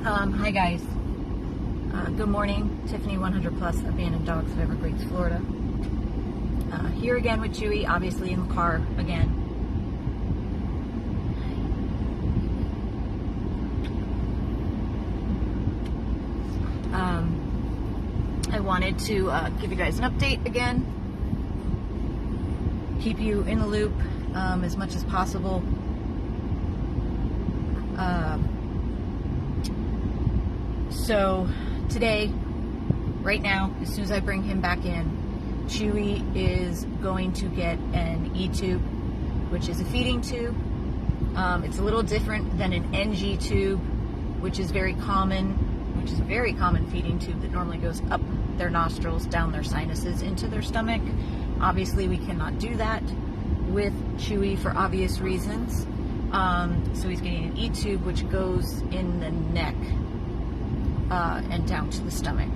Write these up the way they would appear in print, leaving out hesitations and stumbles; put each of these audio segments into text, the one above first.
Hi guys. Good morning. Tiffany 100 Plus Abandoned Dogs of Everglades, Florida. Here again with Chewy, obviously in the car again. I wanted to give you guys an update again. Keep you in the loop as much as possible. So today, right now, as soon as I bring him back in, Chewy is going to get an E-tube, which is a feeding tube. It's a little different than an NG tube, which is a very common feeding tube that normally goes up their nostrils, down their sinuses, into their stomach. Obviously, we cannot do that with Chewy for obvious reasons. So he's getting an E-tube, which goes in the neck and down to the stomach.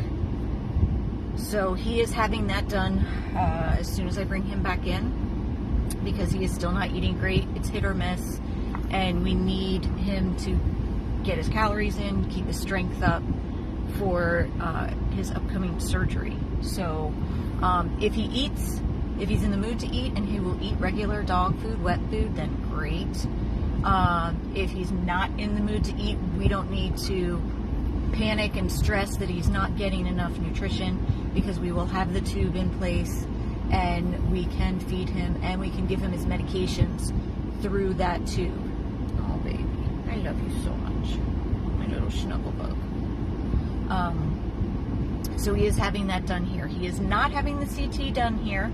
So he is having that done as soon as I bring him back in, because he is still not eating great. It's hit or miss, and we need him to get his calories in, keep his strength up for his upcoming surgery. So if he eats, if he's in the mood to eat and he will eat regular dog food, wet food, then great. If he's not in the mood to eat, we don't need to panic and stress that he's not getting enough nutrition, because we will have the tube in place and we can feed him and we can give him his medications through that tube. Oh baby, I love you so much, my little snuggle bug. So he is having that done here. He is not having the CT done here.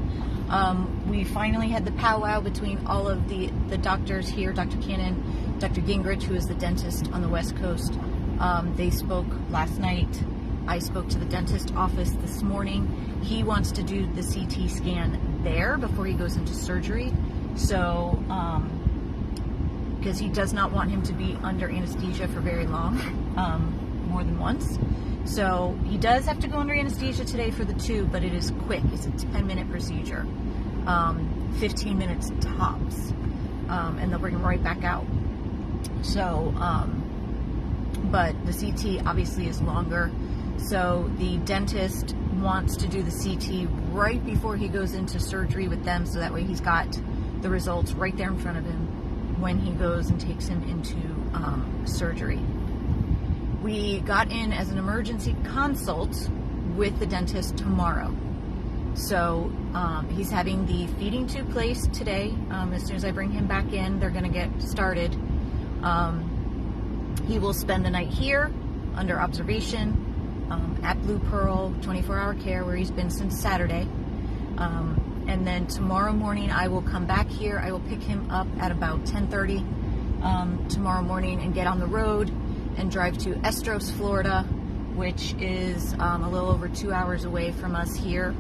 We finally had the powwow between all of the doctors here, Dr. Cannon, Dr. Gingrich, who is the dentist on the West Coast. They spoke last night. I spoke to the dentist office this morning. He wants to do the CT scan there before he goes into surgery. So, because he does not want him to be under anesthesia for very long, more than once. So he does have to go under anesthesia today for the tube, but it is quick. It's a 10-minute procedure, 15 minutes tops, and they'll bring him right back out. So, but the CT obviously is longer. So the dentist wants to do the CT right before he goes into surgery with them, so that way he's got the results right there in front of him when he goes and takes him into surgery. We got in as an emergency consult with the dentist tomorrow. So he's having the feeding tube placed today. As soon as I bring him back in, they're going to get started. He will spend the night here under observation at Blue Pearl 24-hour care, where he's been since Saturday. And then tomorrow morning I will come back here. I will pick him up at about 10:30 tomorrow morning and get on the road and drive to Estros, Florida, which is a little over 2 hours away from us here.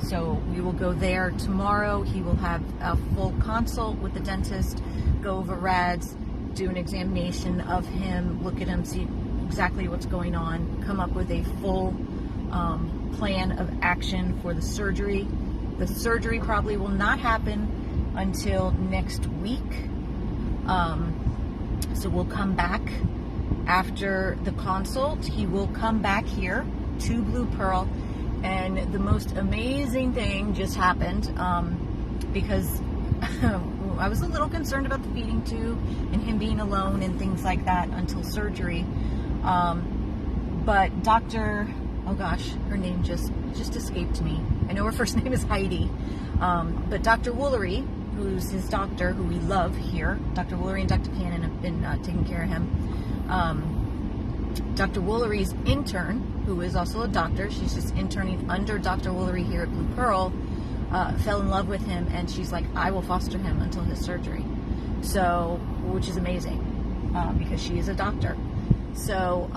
So we will go there tomorrow. He will have a full consult with the dentist, go over RADs, do an examination of him, look at him, see exactly what's going on, come up with a full plan of action for the surgery. The surgery probably will not happen until next week. So we'll come back after the consult. He will come back here to Blue Pearl, and the most amazing thing just happened, because I was a little concerned about the feeding tube and him being alone and things like that until surgery. But Dr. Oh gosh, her name just escaped me. I know her first name is Heidi. But Dr. Woolery, who's his doctor, who we love here, Dr. Woolery and Dr. Cannon have been taking care of him. Dr. Woolery's intern, who is also a doctor, she's just interning under Dr. Woolery here at Blue Pearl, fell in love with him, and she's like, I will foster him until his surgery. So, which is amazing, because she is a doctor. So,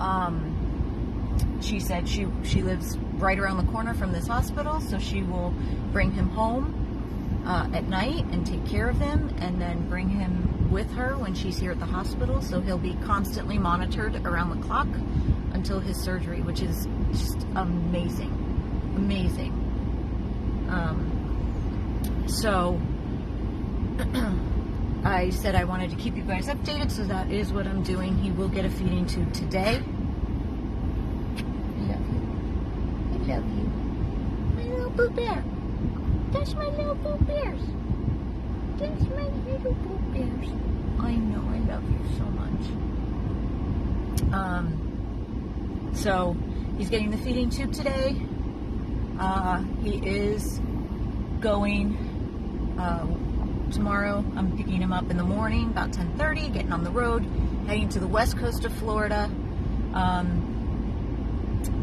she said she lives right around the corner from this hospital, so she will bring him home at night and take care of him, and then bring him with her when she's here at the hospital. So he'll be constantly monitored around the clock until his surgery, which is just amazing. So I said I wanted to keep you guys updated, so that is what I'm doing. He will get a feeding tube today. I love you. I love you. My little Boo Bear. That's my little Boo Bears. That's my little Boo Bears. I know, I love you so much. So he's getting the feeding tube today. He is going tomorrow. I'm picking him up in the morning, about 10:30, getting on the road, heading to the west coast of Florida,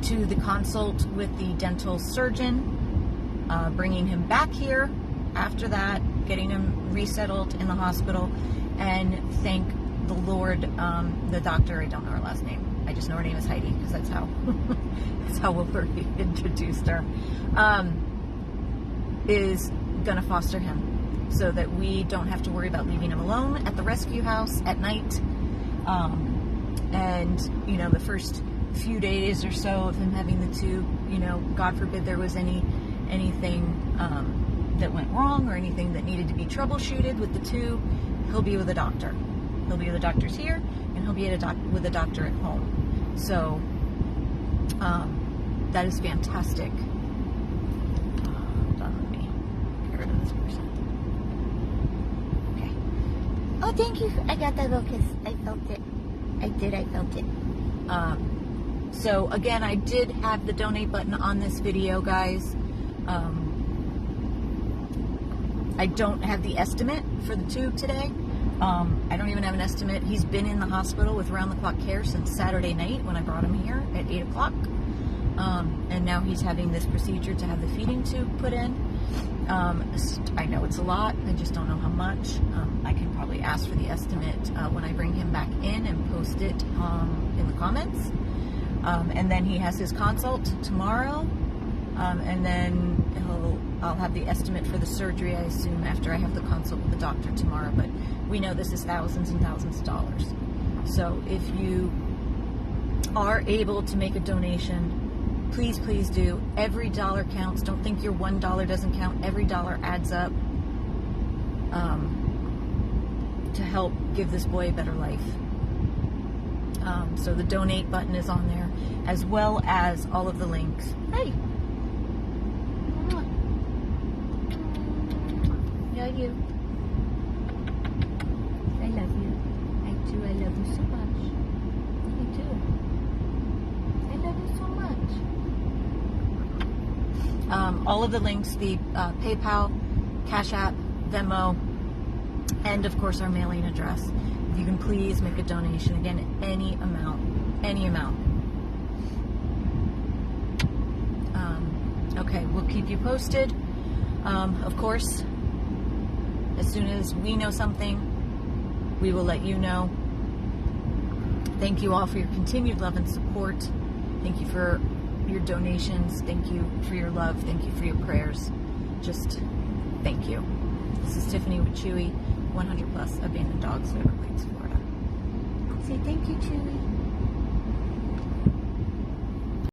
to the consult with the dental surgeon, bringing him back here after that, getting him resettled in the hospital, and thank the Lord, the doctor, I don't know her last name, I just know her name is Heidi, because that's how Wilbur introduced her, is gonna foster him so that we don't have to worry about leaving him alone at the rescue house at night. And you know, the first few days or so of him having the tube, you know, God forbid there was anything that went wrong or anything that needed to be troubleshooted with the tube, he'll be with a doctor. He'll be with the doctors here, and he'll be with a doctor at home. So that is fantastic. Hold on, let me get rid of this person. Okay. Oh, thank you. I got that locust. I felt it. I felt it. So again, I did have the donate button on this video, guys. I don't have the estimate for the tube today. I don't even have an estimate. He's been in the hospital with round-the-clock care since Saturday night when I brought him here at 8 o'clock. And now he's having this procedure to have the feeding tube put in. I know it's a lot. I just don't know how much. I can probably ask for the estimate when I bring him back in and post it in the comments. And then he has his consult tomorrow. And then I'll have the estimate for the surgery, I assume, after I have the consult with the doctor tomorrow. But we know this is thousands and thousands of dollars. So if you are able to make a donation, please, please do. Every dollar counts. Don't think your $1 doesn't count. Every dollar adds up to help give this boy a better life. So the donate button is on there, as well as all of the links. Hey! Love you. I love you. I do. I love you so much. You too. I love you so much. All of the links, the PayPal, Cash App, Venmo, and of course our mailing address. If you can please make a donation. Again, any amount. Any amount. Okay, we'll keep you posted. Of course, as soon as we know something, we will let you know. Thank you all for your continued love and support. Thank you for your donations. Thank you for your love. Thank you for your prayers. Just thank you. This is Tiffany with Chewy, 100 Plus Abandoned Dogs, Fairbanks, Florida. Say thank you, Chewy.